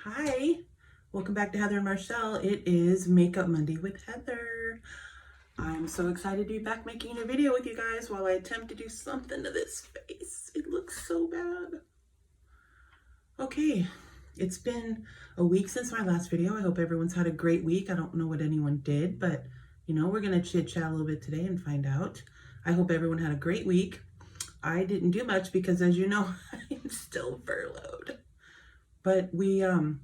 Hi, welcome back to Heather and Marshall. It is Makeup Monday with Heather. I'm so excited to be back making a video with you guys while I attempt to do something to this face. It looks so bad. Okay, it's been a week since my last video. I hope everyone's had a great week. I don't know what anyone did, but you know, we're gonna chit chat a little bit today and find out. I hope everyone had a great week. I didn't do much because, as you know, I'm still furloughed. But we had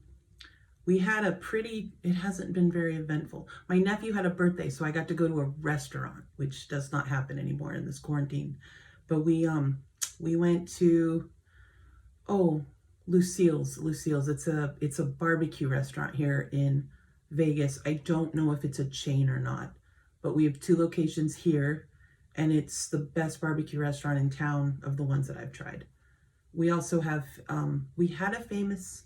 it hasn't been very eventful. My nephew had a birthday, so I got to go to a restaurant, which does not happen anymore in this quarantine. But we went to, Lucille's. It's a barbecue restaurant here in Vegas. I don't know if it's a chain or not, but we have 2 locations here, and it's the best barbecue restaurant in town of the ones that I've tried. We also have, we had a Famous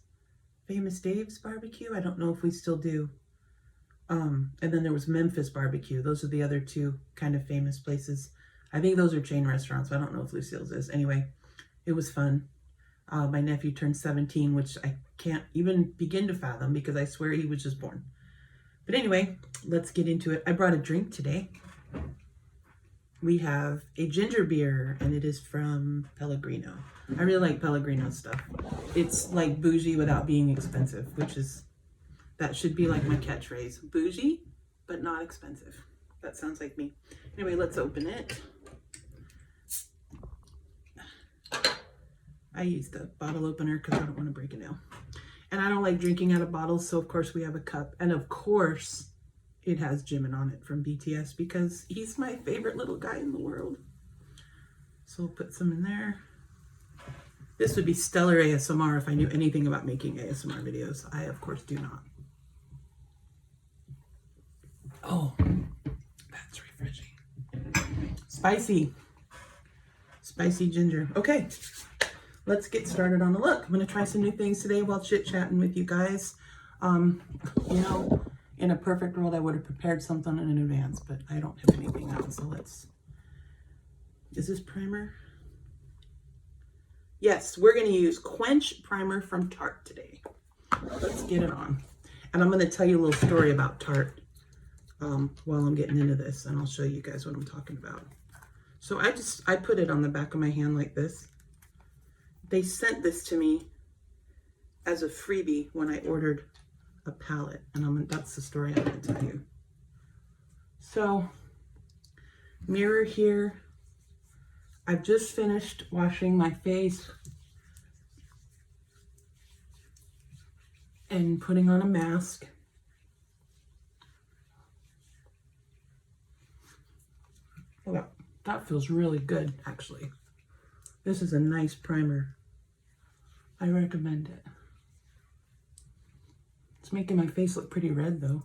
Dave's barbecue. I don't know if we still do. And then there was Memphis barbecue. Those are the other 2 kind of famous places. I think those are chain restaurants. I don't know if Lucille's is. Anyway, it was fun. My nephew turned 17, which I can't even begin to fathom because I swear he was just born. But anyway, let's get into it. I brought a drink today. We have a ginger beer, and it is from Pellegrino. I really like Pellegrino stuff. It's like bougie without being expensive, that should be like my catchphrase. Bougie, but not expensive. That sounds like me. Anyway, let's open it. I use the bottle opener because I don't want to break a nail. And I don't like drinking out of bottles, so of course we have a cup. And of course, it has Jimin on it from BTS because he's my favorite little guy in the world. So we'll put some in there. This would be stellar ASMR if I knew anything about making ASMR videos. I, of course, do not. Oh, that's refreshing. Spicy ginger. Okay, let's get started on a look. I'm going to try some new things today while chit-chatting with you guys. You know, in a perfect world, I would have prepared something in advance, but I don't have anything else. So is this primer? Yes, we're going to use Quench Primer from Tarte today. Let's get it on. And I'm going to tell you a little story about Tarte while I'm getting into this, and I'll show you guys what I'm talking about. So I put it on the back of my hand like this. They sent this to me as a freebie when I ordered a palette, and that's the story I'm going to tell you. So, mirror here. I've just finished washing my face and putting on a mask. Oh, that feels really good, actually. This is a nice primer. I recommend it. It's making my face look pretty red, though.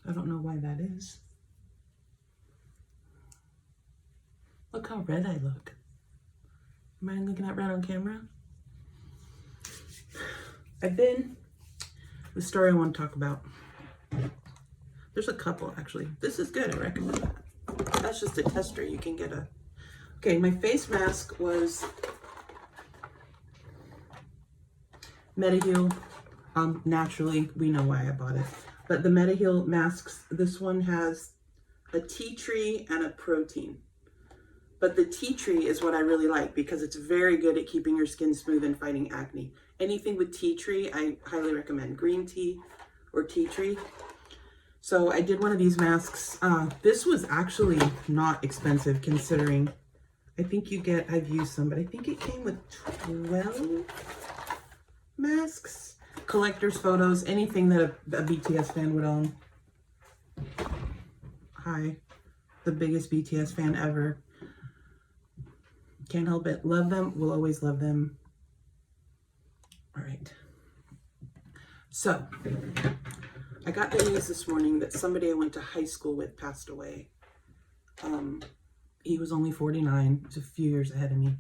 I don't know why that is. Look how red I look. Am I looking at red on camera? The story I want to talk about. There's a couple, actually. This is good, I recommend that. That's just a tester. You can get okay, my face mask was MakeUp. Naturally, we know why I bought it. But the MakeUp masks, this one has a tea tree and a protein. But the tea tree is what I really like because it's very good at keeping your skin smooth and fighting acne. Anything with tea tree, I highly recommend. Green tea or tea tree. So I did one of these masks. This was actually not expensive considering, I've used some, but I think it came with 12 masks. Collector's photos, anything that a BTS fan would own. Hi, the biggest BTS fan ever. Can't help it. Love them. Will always love them. All right. So, I got the news this morning that somebody I went to high school with passed away. He was only 49. He was a few years ahead of me.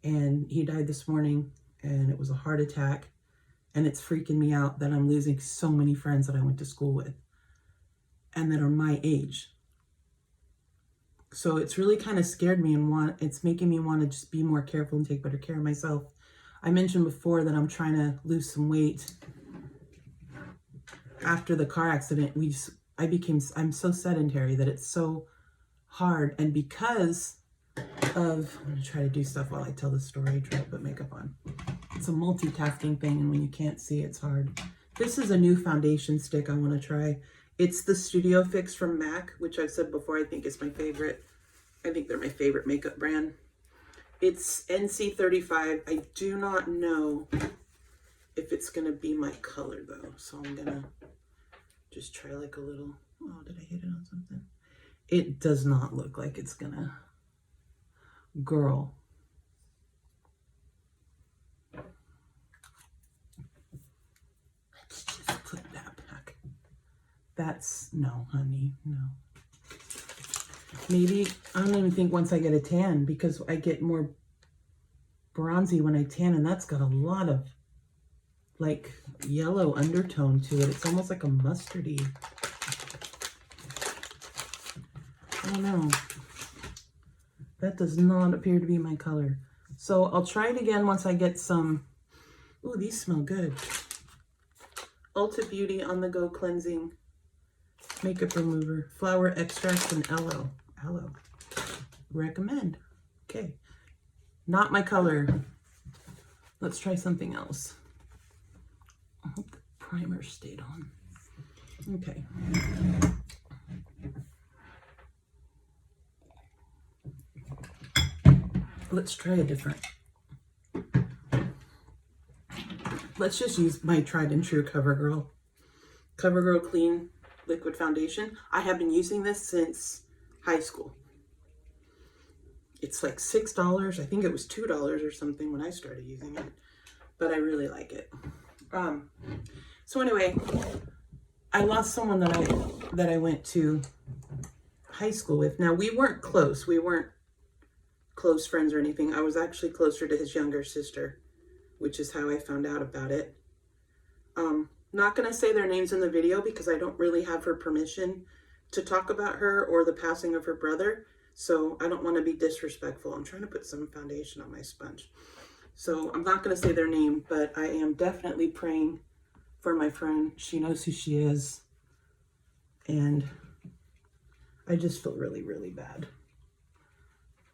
And he died this morning, and it was a heart attack. And it's freaking me out that I'm losing so many friends that I went to school with and that are my age. So it's really kind of scared me and it's making me want to just be more careful and take better care of myself. I mentioned before that I'm trying to lose some weight. After the car accident, I'm so sedentary that it's so hard. And because of, I'm gonna try to do stuff while I tell the story, try to put makeup on. It's a multitasking thing, and when you can't see, it's hard. This is a new foundation stick I want to try. It's the Studio Fix from MAC, which I've said before, I think is my favorite. I think they're my favorite makeup brand. It's NC35. I do not know if it's going to be my color, though. So I'm going to just try like a little... Oh, did I hit it on something? It does not look like it's going to... Girl. Let's just put that back. That's... No, honey, no. Maybe, I don't even think once I get a tan, because I get more bronzy when I tan, and that's got a lot of like yellow undertone to it. It's almost like a mustardy. I don't know. That does not appear to be my color. So I'll try it again once I get some. Ooh, these smell good. Ulta Beauty On The Go Cleansing Makeup Remover. Flower extract and aloe. Aloe. Recommend. Okay. Not my color. Let's try something else. I hope the primer stayed on. Okay. Let's try a different. Let's just use my tried and true CoverGirl. CoverGirl Clean Liquid Foundation. I have been using this since high school. It's like $6. I think it was $2 or something when I started using it, but I really like it. So anyway, I lost someone that I went to high school with. Now, we weren't close. We weren't close friends or anything. I was actually closer to his younger sister, which is how I found out about it. Not going to say their names in the video because I don't really have her permission to talk about her or the passing of her brother. So I don't want to be disrespectful. I'm trying to put some foundation on my sponge. So I'm not going to say their name, but I am definitely praying for my friend. She knows who she is. And I just feel really, really bad.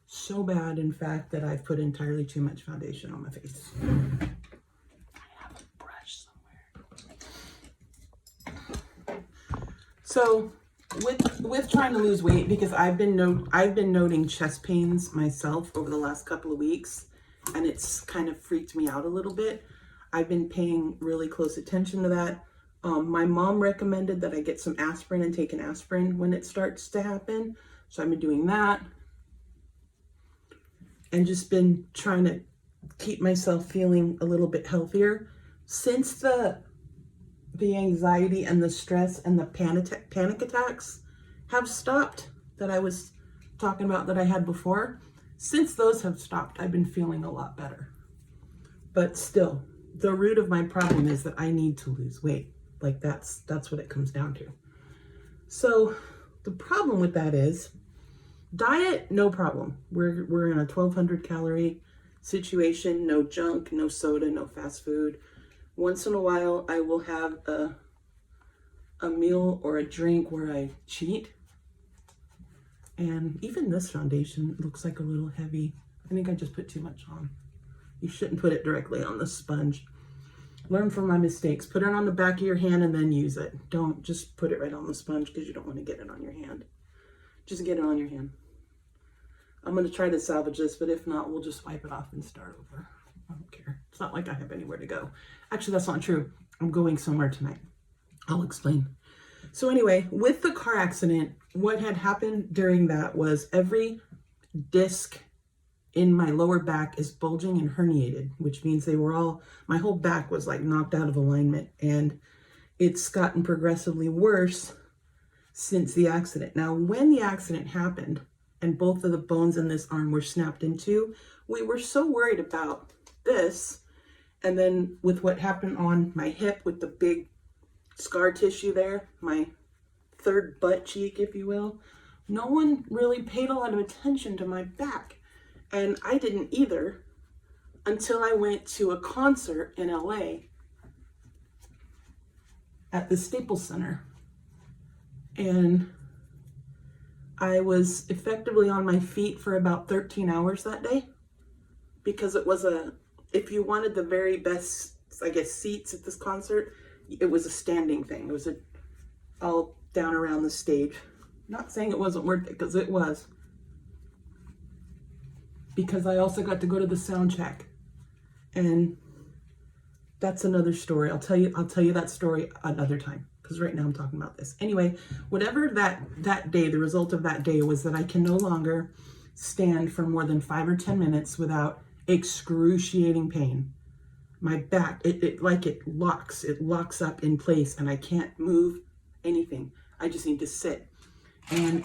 So bad, in fact, that I've put entirely too much foundation on my face. I have a brush somewhere. So with trying to lose weight, because I've been noting chest pains myself over the last couple of weeks, and it's kind of freaked me out a little bit. I've been paying really close attention to that. My mom recommended that I get some aspirin and take an aspirin when it starts to happen. So I've been doing that. And just been trying to keep myself feeling a little bit healthier. Since the anxiety and the stress and the panic attacks have stopped that I was talking about that I had before, since those have stopped, I've been feeling a lot better. But still, the root of my problem is that I need to lose weight. Like that's what it comes down to. So the problem with that is diet, no problem. We're in a 1,200 calorie situation, no junk, no soda, no fast food. Once in a while, I will have a meal or a drink where I cheat. And even this foundation looks like a little heavy. I think I just put too much on. You shouldn't put it directly on the sponge. Learn from my mistakes. Put it on the back of your hand and then use it. Don't just put it right on the sponge because you don't want to get it on your hand. Just get it on your hand. I'm going to try to salvage this, but if not, we'll just wipe it off and start over. I don't care. It's not like I have anywhere to go. Actually, that's not true. I'm going somewhere tonight. I'll explain. So anyway, with the car accident, what had happened during that was every disc in my lower back is bulging and herniated, which means my whole back was like knocked out of alignment, and it's gotten progressively worse since the accident. Now, when the accident happened and both of the bones in this arm were snapped in two, we were so worried about this. And then with what happened on my hip with the big scar tissue there, my third butt cheek, if you will, no one really paid a lot of attention to my back. And I didn't either until I went to a concert in LA at the Staples Center. And I was effectively on my feet for about 13 hours that day, because it was if you wanted the very best, I guess, seats at this concert, it was a standing thing. It was all down around the stage. Not saying it wasn't worth it, because it was. Because I also got to go to the sound check. And that's another story. I'll tell you that story another time, because right now I'm talking about this. Anyway, whatever that day, the result of that day was that I can no longer stand for more than 5 or 10 minutes without excruciating pain. My back, it locks up in place, and I can't move anything. I just need to sit. And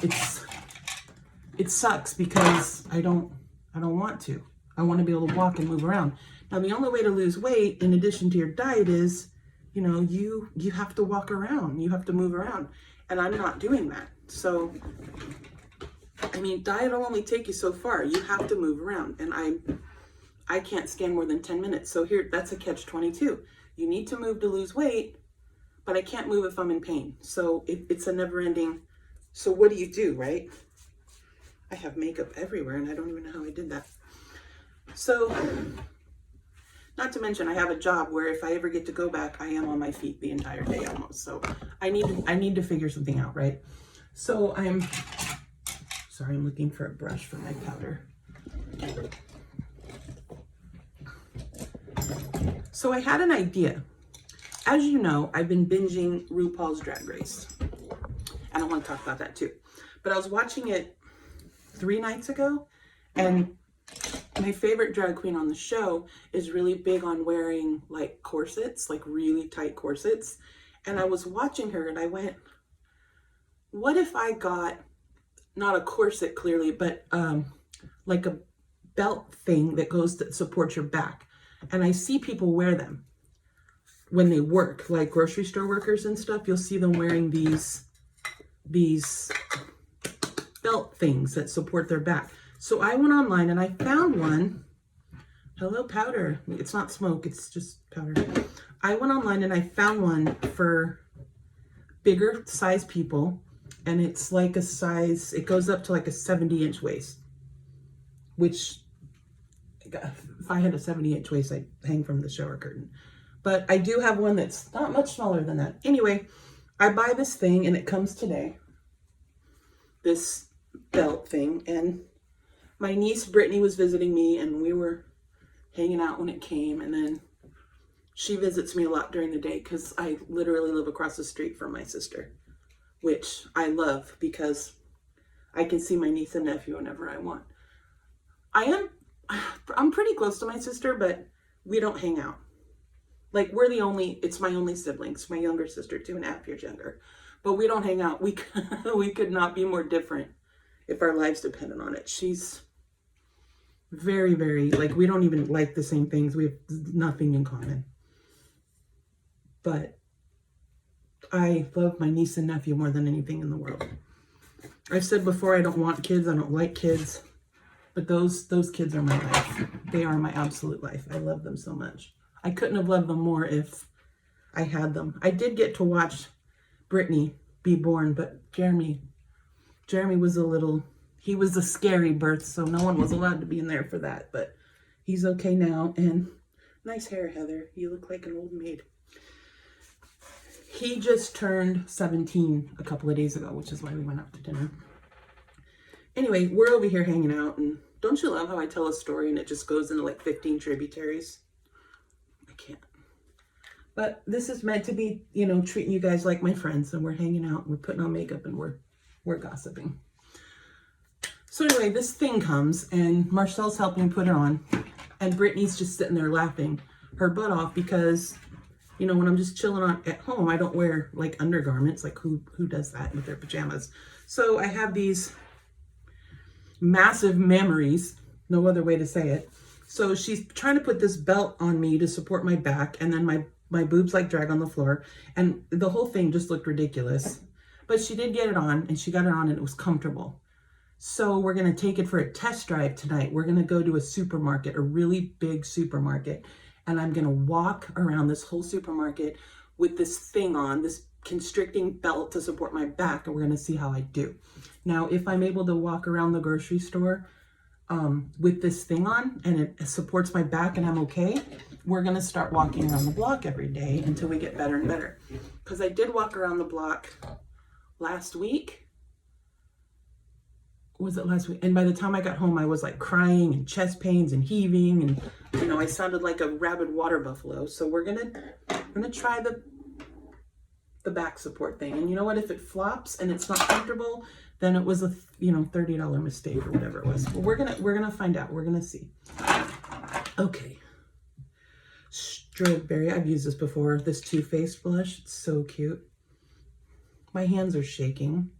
it sucks, because I don't want to. I want to be able to walk and move around. Now, the only way to lose weight, in addition to your diet, is, you know, you have to walk around. You have to move around. And I'm not doing that. So, I mean, diet will only take you so far. You have to move around. And I can't stand more than 10 minutes. So here, that's a catch-22. You need to move to lose weight, but I can't move if I'm in pain. So it's a never-ending. So what do, right? I have makeup everywhere, and I don't even know how I did that. So, not to mention, I have a job where if I ever get to go back, I am on my feet the entire day almost. So I need to figure something out, right? So I'm looking for a brush for my powder. So I had an idea. As you know, I've been binging RuPaul's Drag Race. And I want to talk about that too. But I was watching it 3 nights ago, and my favorite drag queen on the show is really big on wearing like corsets, like really tight corsets. And I was watching her and I went, what if I got not a corset clearly, but like a belt thing that supports your back. And I see people wear them when they work, like grocery store workers and stuff. You'll see them wearing these belt things that support their back. So I went online and I found one. Hello, powder. It's not smoke, it's just powder. I went online and I found one for bigger size people, and it's like a size, it goes up to like a 70-inch waist, which if I had a 70-inch waist, I'd hang from the shower curtain. But I do have one that's not much smaller than that. Anyway, I buy this thing and it comes today, this belt thing, and my niece Brittany was visiting me and we were hanging out when it came, and then she visits me a lot during the day because I literally live across the street from my sister, which I love because I can see my niece and nephew whenever I want. I'm pretty close to my sister, but we don't hang out. Like, it's my only siblings, my younger sister, 2.5 years younger, but we don't hang out. We could not be more different if our lives depended on it. She's very, very, like, we don't even like the same things. We have nothing in common. But I love my niece and nephew more than anything in the world. I've said before, I don't want kids. I don't like kids. But those kids are my life. They are my absolute life. I love them so much. I couldn't have loved them more if I had them. I did get to watch Brittany be born, but Jeremy was he was a scary birth, so no one was allowed to be in there for that, but he's okay now. And nice hair, Heather. You look like an old maid. He just turned 17 a couple of days ago, which is why we went out to dinner. Anyway, we're over here hanging out, and don't you love how I tell a story and it just goes into like 15 tributaries? I can't. But this is meant to be, treating you guys like my friends, and we're hanging out, and we're putting on makeup, and we're gossiping. So anyway, this thing comes, and Marcel's helping me put it on, and Brittany's just sitting there laughing her butt off because, when I'm just chilling at home, I don't wear like undergarments. Like who does that with their pajamas? So I have these massive memories, no other way to say it. So she's trying to put this belt on me to support my back, and then my boobs like drag on the floor, and the whole thing just looked ridiculous. But she did get it on, and she got it on, and it was comfortable. So we're gonna take it for a test drive tonight. We're gonna go to a supermarket, a really big supermarket, and I'm gonna walk around this whole supermarket with this thing on, this constricting belt to support my back, and we're gonna see how I do. Now, if I'm able to walk around the grocery store with this thing on and it supports my back and I'm okay, we're gonna start walking around the block every day until we get better and better. Because I did walk around the block last week. Was it last week? And by the time I got home, I was like crying and chest pains and heaving, and you know, I sounded like a rabid water buffalo. So we're gonna try the back support thing. And you know what? If it flops and it's not comfortable, then it was a $30 mistake or whatever it was. But we're gonna find out. We're gonna see. Okay. Strawberry. I've used this before. This Too Faced blush. It's so cute. My hands are shaking.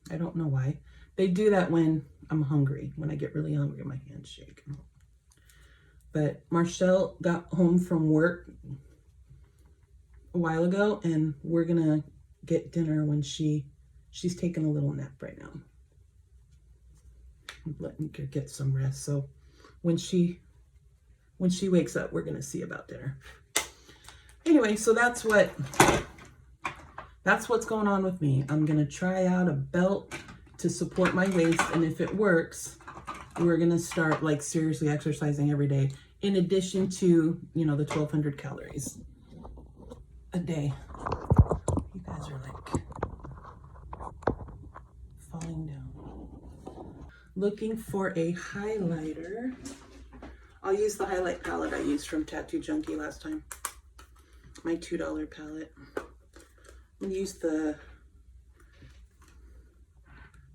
I don't know why. They do that when I'm hungry. When I get really hungry, my hands shake. But Marshall got home from work a while ago, and we're gonna get dinner when she's taking a little nap right now. I'm letting her get some rest. So when she wakes up, we're gonna see about dinner. Anyway, so that's what's going on with me. I'm gonna try out a belt to support my waist, and if it works, we're gonna start like seriously exercising every day, in addition to, the 1,200 calories a day. You guys are like falling down. Looking for a highlighter. I'll use the highlight palette I used from Tattoo Junkie last time. My $2 palette. I'm gonna use the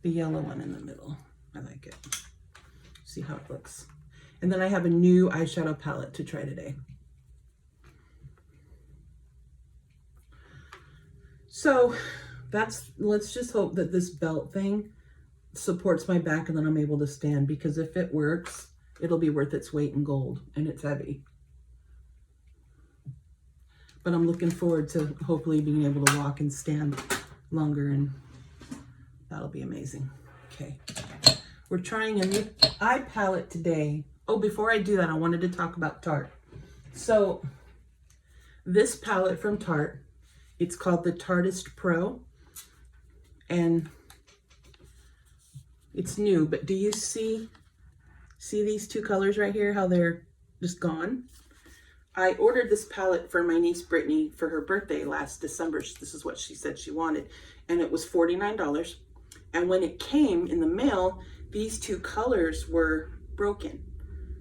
yellow one in the middle. I like it. See how it looks. And then I have a new eyeshadow palette to try today. So let's just hope that this belt thing supports my back and then I'm able to stand, because if it works, it'll be worth its weight in gold, and it's heavy. But I'm looking forward to hopefully being able to walk and stand longer, and that'll be amazing. Okay, we're trying a new eye palette today. Oh, before I do that, I wanted to talk about Tarte. So this palette from Tarte, it's called the Tartist Pro, and it's new, but do you see these two colors right here, how they're just gone? I ordered this palette for my niece Brittany for her birthday last December. This is what she said she wanted, and it was $49. And when it came in the mail, these two colors were broken.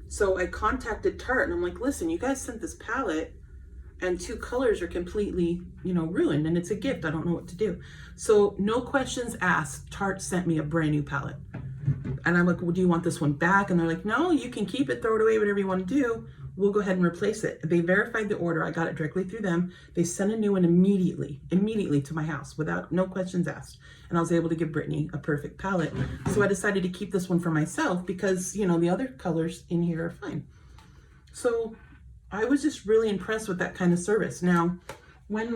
So I contacted Tarte and I'm like, listen, you guys sent this palette and two colors are completely, ruined, and it's a gift. I don't know what to do. So no questions asked, Tarte sent me a brand new palette. And I'm like, well, do you want this one back? And they're like, no, you can keep it, throw it away, whatever you want to do. We'll go ahead and replace it. They verified the order. I got it directly through them. They sent a new one immediately to my house without no questions asked. And I was able to give Brittany a perfect palette. So I decided to keep this one for myself because, the other colors in here are fine. So I was just really impressed with that kind of service. Now, when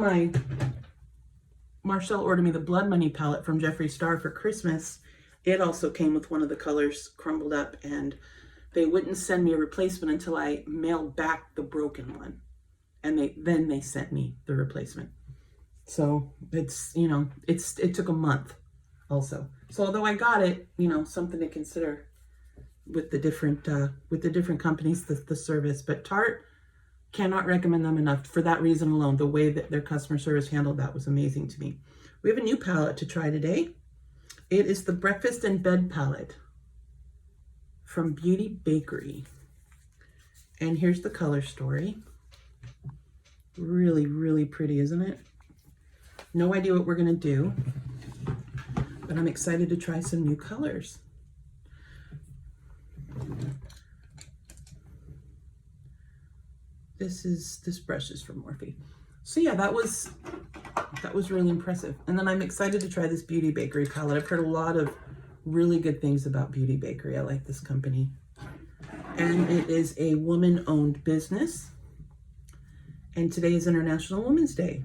Marshall ordered me the Blood Money palette from Jeffree Star for Christmas, it also came with one of the colors crumbled up, and they wouldn't send me a replacement until I mailed back the broken one. And then they sent me the replacement. So it took a month also. So although I got it, something to consider with the different companies, the service. But Tarte, cannot recommend them enough for that reason alone. The way that their customer service handled that was amazing to me. We have a new palette to try today. It is the Breakfast in Bed palette from Beauty Bakery. And here's the color story. Really, really pretty, isn't it? No idea what we're gonna do, but I'm excited to try some new colors. This brush is from Morphe. So yeah, that was really impressive. And then I'm excited to try this Beauty Bakery palette. I've heard a lot of really good things about Beauty Bakery. I like this company. And it is a woman-owned business. And today is International Women's Day.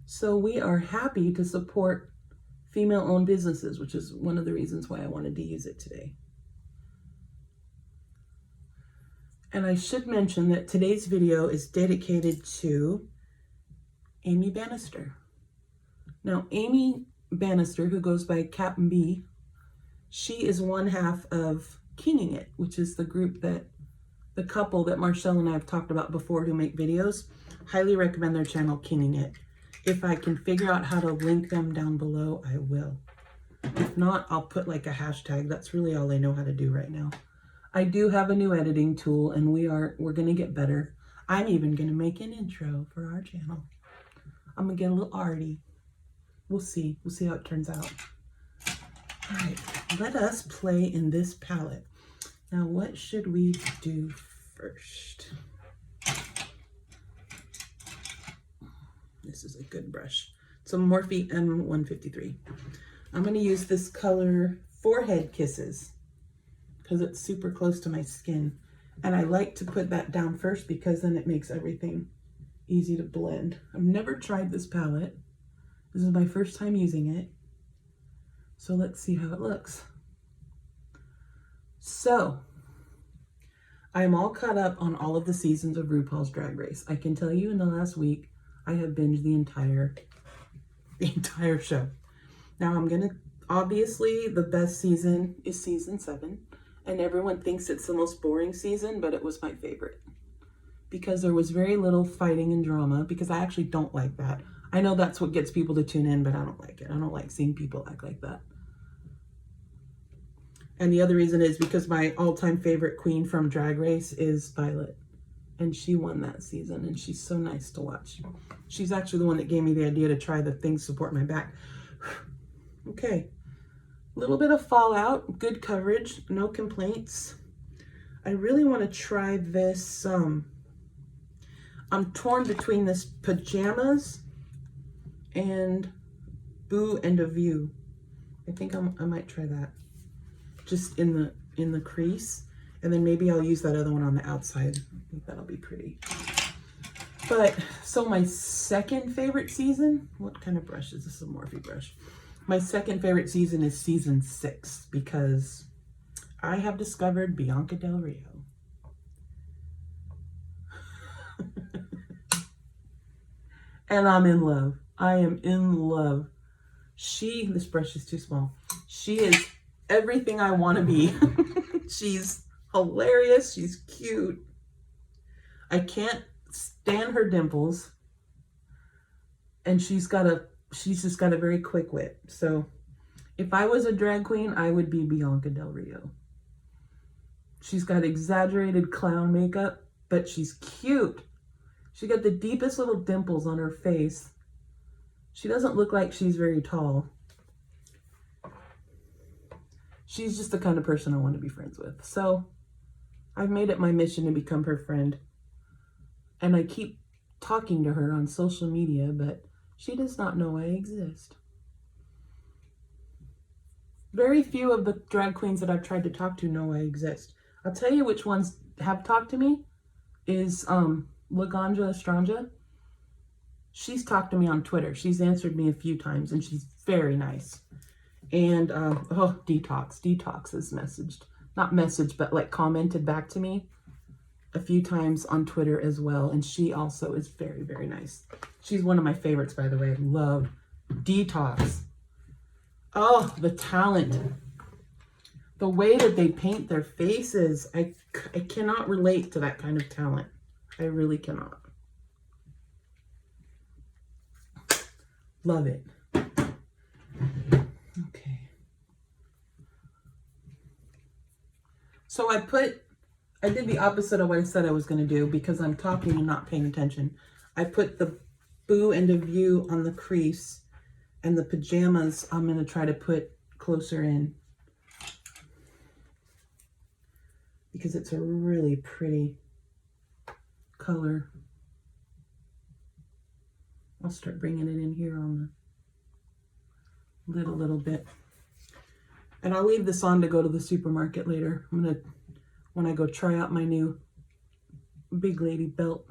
So we are happy to support female-owned businesses, which is one of the reasons why I wanted to use it today. And I should mention that today's video is dedicated to Aimee Bannister. Now, Aimee Bannister, who goes by Captain B, she is one half of Kinging It, which is the group that the couple that Marshall and I have talked about before who make videos. Highly recommend their channel, Kinging It. If I can figure out how to link them down below, I will. If not, I'll put like a hashtag. That's really all I know how to do right now. I do have a new editing tool, and we're going to get better. I'm even going to make an intro for our channel. I'm going to get a little arty. We'll see. We'll see how it turns out. All right, let us play in this palette. Now, what should we do first? This is a good brush. It's a Morphe M153. I'm going to use this color Forehead Kisses because it's super close to my skin. And I like to put that down first because then it makes everything easy to blend. I've never tried this palette. This is my first time using it. So let's see how it looks. So, I'm all caught up on all of the seasons of RuPaul's Drag Race. I can tell you in the last week, I have binged the entire show. Now obviously the best season is season 7, and everyone thinks it's the most boring season, but it was my favorite because there was very little fighting and drama, because I actually don't like that. I know that's what gets people to tune in, but I don't like it. I don't like seeing people act like that. And the other reason is because my all-time favorite queen from Drag Race is Violet. And she won that season, and she's so nice to watch. She's actually the one that gave me the idea to try the Things Support My Back. Okay, a little bit of fallout, good coverage, no complaints. I really want to try this. I'm torn between this Pajamas and Boo and A View. I think I might try that. Just in the crease. And then maybe I'll use that other one on the outside. I think that'll be pretty. But, so my second favorite season, what kind of brush is this? A Morphe brush. My second favorite season is season 6, because I have discovered Bianca Del Rio. And I'm in love. I am in love. This brush is too small. She is everything I want to be. She's hilarious. She's cute. I can't stand her dimples. And she's just got a very quick wit. So if I was a drag queen, I would be Bianca Del Rio. She's got exaggerated clown makeup, but she's cute. She got the deepest little dimples on her face. She doesn't look like she's very tall. She's just the kind of person I want to be friends with. So I've made it my mission to become her friend. And I keep talking to her on social media, but she does not know I exist. Very few of the drag queens that I've tried to talk to know I exist. I'll tell you which ones have talked to me is Laganja Estranja. She's talked to me on Twitter. She's answered me a few times, and she's very nice. And, Detox. Detox has not messaged, but like commented back to me a few times on Twitter as well. And she also is very, very nice. She's one of my favorites, by the way. I love Detox. Oh, the talent. The way that they paint their faces. I cannot relate to that kind of talent. I really cannot. Love it. Okay. So I did the opposite of what I said I was going to do because I'm talking and not paying attention. I put the Boo and A View on the crease, and the Pajamas I'm going to try to put closer in because it's a really pretty color. I'll start bringing it in here on the lid a little bit. And I'll leave this on to go to the supermarket later. When I go try out my new big lady belt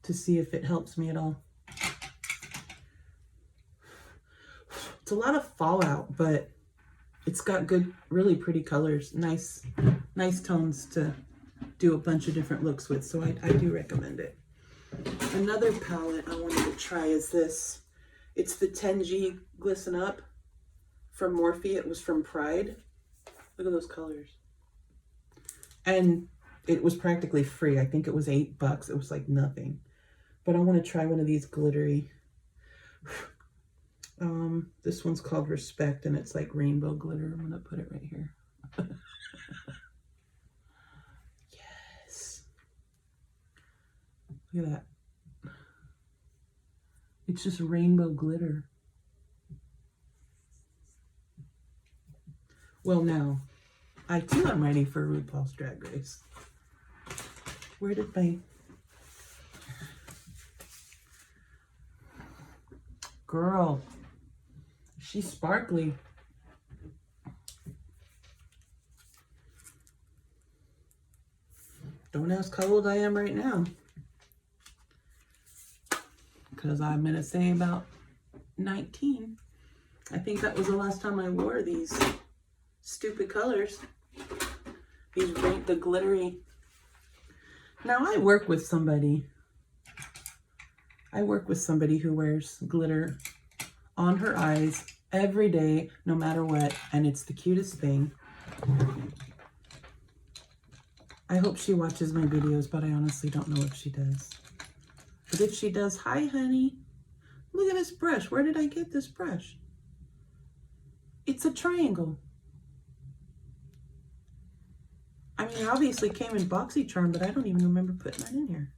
to see if it helps me at all. It's a lot of fallout, but it's got good, really pretty colors. Nice tones to do a bunch of different looks with. So I do recommend it. Another palette I wanted to try is this. It's the 10G Glisten Up from Morphe. It was from Pride. Look at those colors. And it was practically free. I think it was $8. It was like nothing. But I want to try one of these glittery. This one's called Respect, and it's like rainbow glitter. I'm gonna put it right here. Yes. Look at that. It's just rainbow glitter. Well, now, I too am ready for RuPaul's Drag Race. Where did my... Girl, she's sparkly. Don't ask how old I am right now, because I'm gonna say about 19. I think that was the last time I wore these stupid colors. The glittery. Now I work with somebody who wears glitter on her eyes every day, no matter what, and it's the cutest thing. I hope she watches my videos, but I honestly don't know if she does. But if she does, hi, honey. Look at this brush. Where did I get this brush? It's a triangle. I mean, it obviously came in BoxyCharm, but I don't even remember putting that in here.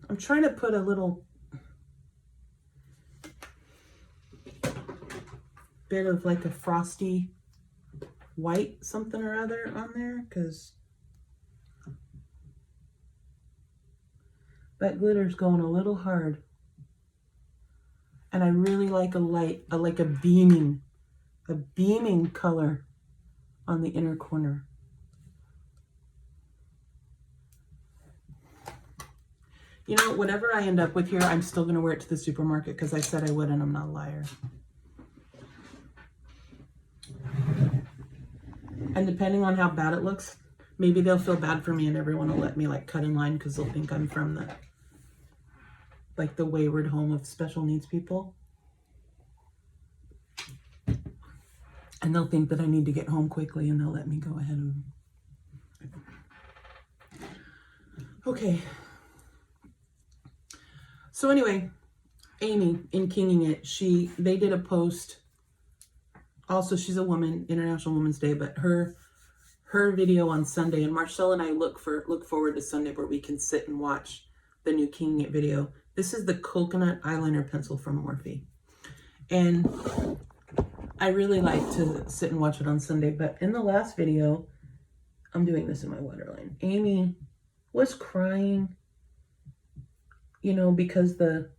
I'm trying to put a little bit of like a frosty white something or other on there, because that glitter's going a little hard. And I really like a beaming color on the inner corner. You know, whatever I end up with here, I'm still going to wear it to the supermarket because I said I would, and I'm not a liar. And depending on how bad it looks, maybe they'll feel bad for me and everyone will let me like cut in line because they'll think I'm from the wayward home of special needs people. And they'll think that I need to get home quickly and they'll let me go ahead of them. Okay. So anyway, Aimee in Kinging It, they did a post. Also, she's a woman, International Women's Day, but her video on Sunday, and Marcel and I look forward to Sunday where we can sit and watch the new Kinging It video. This is the coconut eyeliner pencil from Morphe. And I really like to sit and watch it on Sunday, but in the last video, I'm doing this in my waterline. Aimee was crying, you know, because the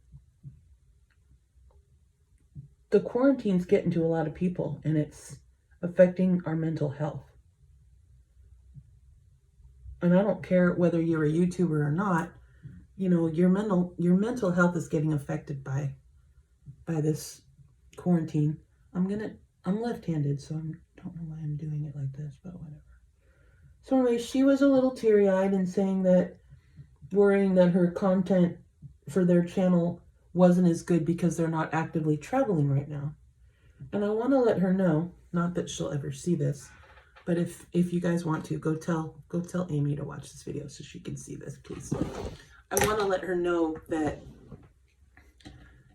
quarantine's getting to a lot of people and it's affecting our mental health. And I don't care whether you're a YouTuber or not, you know, your mental health is getting affected by this quarantine. I'm left-handed, so I don't know why I'm doing it like this, but whatever. So anyway, she was a little teary-eyed and saying that, worrying that her content for their channel wasn't as good because they're not actively traveling right now. And I want to let her know, not that she'll ever see this, but if you guys want to, go tell Aimee to watch this video so she can see this, please. I want to let her know that,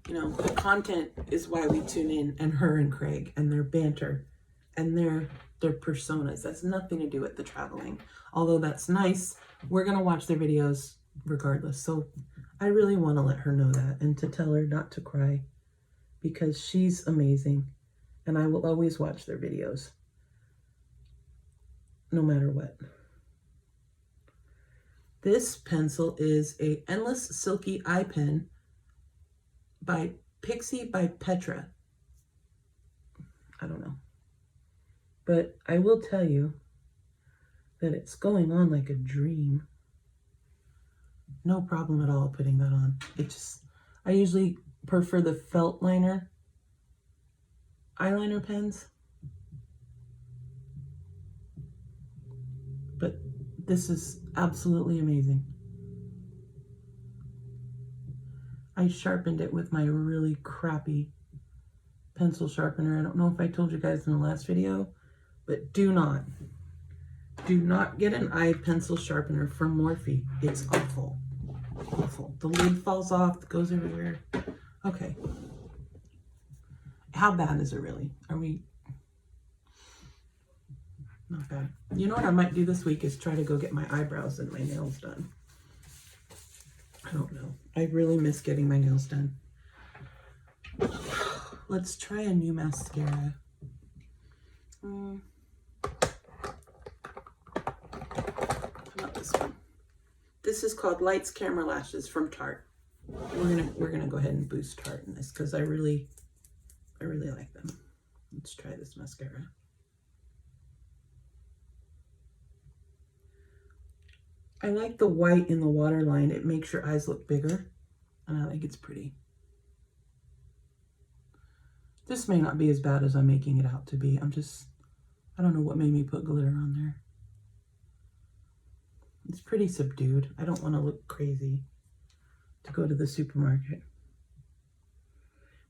you know, the content is why we tune in, and her and Craig and their banter and their personas. That's nothing to do with the traveling. Although that's nice, we're going to watch their videos regardless. So I really want to let her know that and to tell her not to cry because she's amazing and I will always watch their videos no matter what. This pencil is a Endless Silky Eye Pen by Pixie by Petra. I don't know. But I will tell you that it's going on like a dream. No problem at all putting that on. I usually prefer the felt liner eyeliner pens. But this is absolutely amazing. I sharpened it with my really crappy pencil sharpener. I don't know if I told you guys in the last video, but do not get an eye pencil sharpener from Morphe. It's awful. Awful. The lid falls off, it goes everywhere. Okay. How bad is it really? Are we... Not bad. You know what I might do this week is try to go get my eyebrows and my nails done. I don't know. I really miss getting my nails done. Let's try a new mascara. How about this one? This is called Lights Camera Lashes from Tarte. We're gonna go ahead and boost Tarte in this because I really like them. Let's try this mascara. I like the white in the waterline. It makes your eyes look bigger, and I think it's pretty. This may not be as bad as I'm making it out to be. I don't know what made me put glitter on there. It's pretty subdued. I don't want to look crazy to go to the supermarket.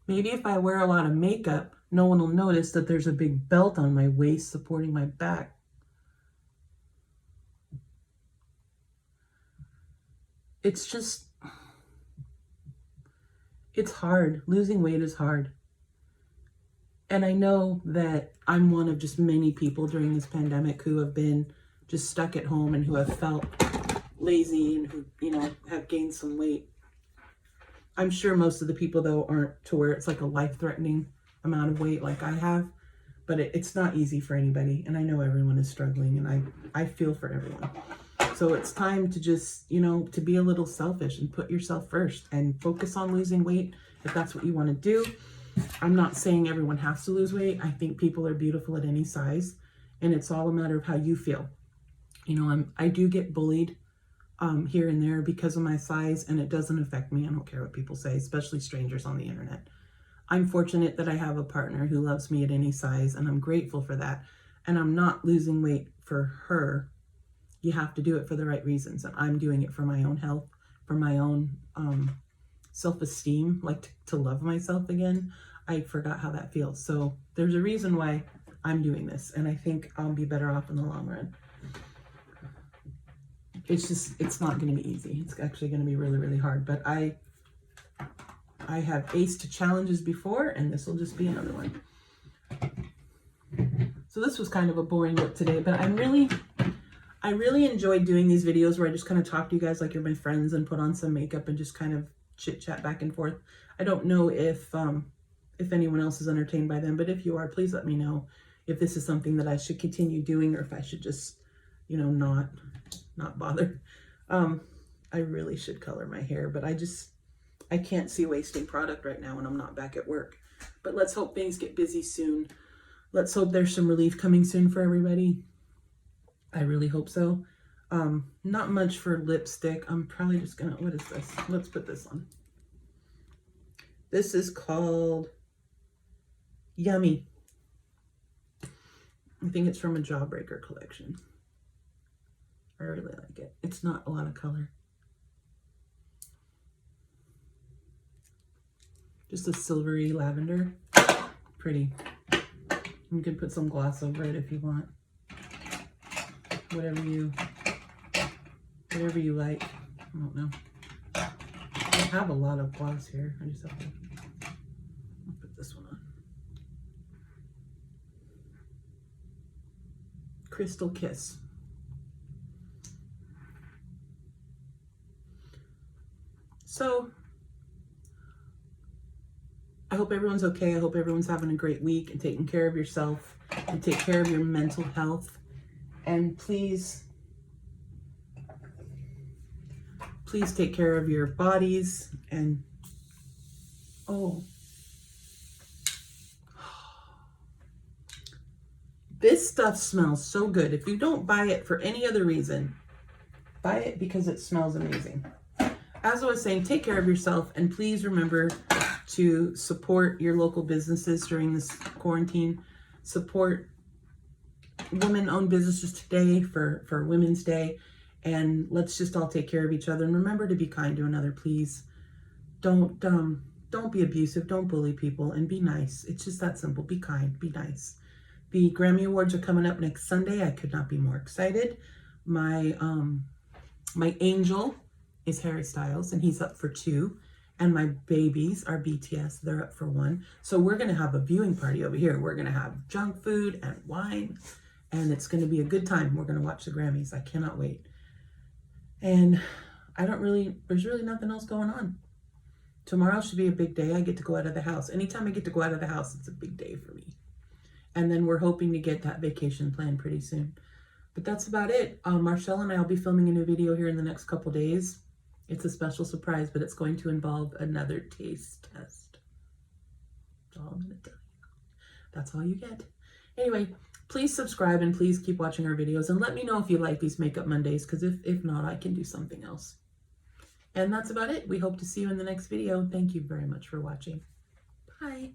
Maybe if I wear a lot of makeup, no one will notice that there's a big belt on my waist supporting my back. It's just, it's hard. Losing weight is hard. And I know that I'm one of just many people during this pandemic who have been just stuck at home and who have felt lazy and who, you know, have gained some weight. I'm sure most of the people, though, aren't to where it's like a life-threatening amount of weight like I have. But it's not easy for anybody. And I know everyone is struggling, and I feel for everyone. So it's time to just, you know, to be a little selfish and put yourself first and focus on losing weight if that's what you want to do. I'm not saying everyone has to lose weight. I think people are beautiful at any size, and it's all a matter of how you feel. You know, I do get bullied here and there because of my size, and it doesn't affect me. I don't care what people say, especially strangers on the internet. I'm fortunate that I have a partner who loves me at any size, and I'm grateful for that. And I'm not losing weight for her. You have to do it for the right reasons. And I'm doing it for my own health, for my own self-esteem, like to love myself again. I forgot how that feels. So there's a reason why I'm doing this. And I think I'll be better off in the long run. It's not going to be easy. It's actually going to be really, really hard. But I have aced challenges before, and this will just be another one. So this was kind of a boring look today, but I really enjoyed doing these videos where I just kind of talk to you guys like you're my friends and put on some makeup and just kind of chit chat back and forth. I don't know if anyone else is entertained by them, but if you are, please let me know if this is something that I should continue doing or if I should just, you know, not bother. I really should color my hair, but I can't see wasting product right now when I'm not back at work. But let's hope things get busy soon. Let's hope there's some relief coming soon for everybody. I really hope so. Not much for lipstick. I'm probably just gonna, what is this? Let's put this on. This is called Yummy. I think it's from a Jawbreaker collection. I really like it. It's not a lot of color. Just a silvery lavender. Pretty. You can put some gloss over it if you want. Whatever you like. I don't know. I have a lot of gloss here. I just have to put this one on. Crystal Kiss. So I hope everyone's okay. I hope everyone's having a great week and taking care of yourself and take care of your mental health. And please take care of your bodies. And this stuff smells so good. If you don't buy it for any other reason, buy it because it smells amazing. as I was saying, take care of yourself, and please remember to support your local businesses during this quarantine. Support women-owned businesses today for Women's Day, and let's just all take care of each other. And remember to be kind to another, please. Don't be abusive. Don't bully people, and be nice. It's just that simple. Be kind. Be nice. The Grammy Awards are coming up next Sunday. I could not be more excited. My angel is Harry Styles, and he's up for 2. And my babies are BTS. They're up for 1. So we're going to have a viewing party over here. We're going to have junk food and wine, and it's going to be a good time. We're going to watch the Grammys. I cannot wait. And there's really nothing else going on. Tomorrow should be a big day. I get to go out of the house. Anytime I get to go out of the house, it's a big day for me. And then we're hoping to get that vacation planned pretty soon. But that's about it. Marcelle and I will be filming a new video here in the next couple days. It's a special surprise, but it's going to involve another taste test. That's all I'm going to tell you. That's all you get. Anyway, please subscribe and please keep watching our videos. And let me know if you like these Makeup Mondays, because if not, I can do something else. And that's about it. We hope to see you in the next video. Thank you very much for watching. Bye.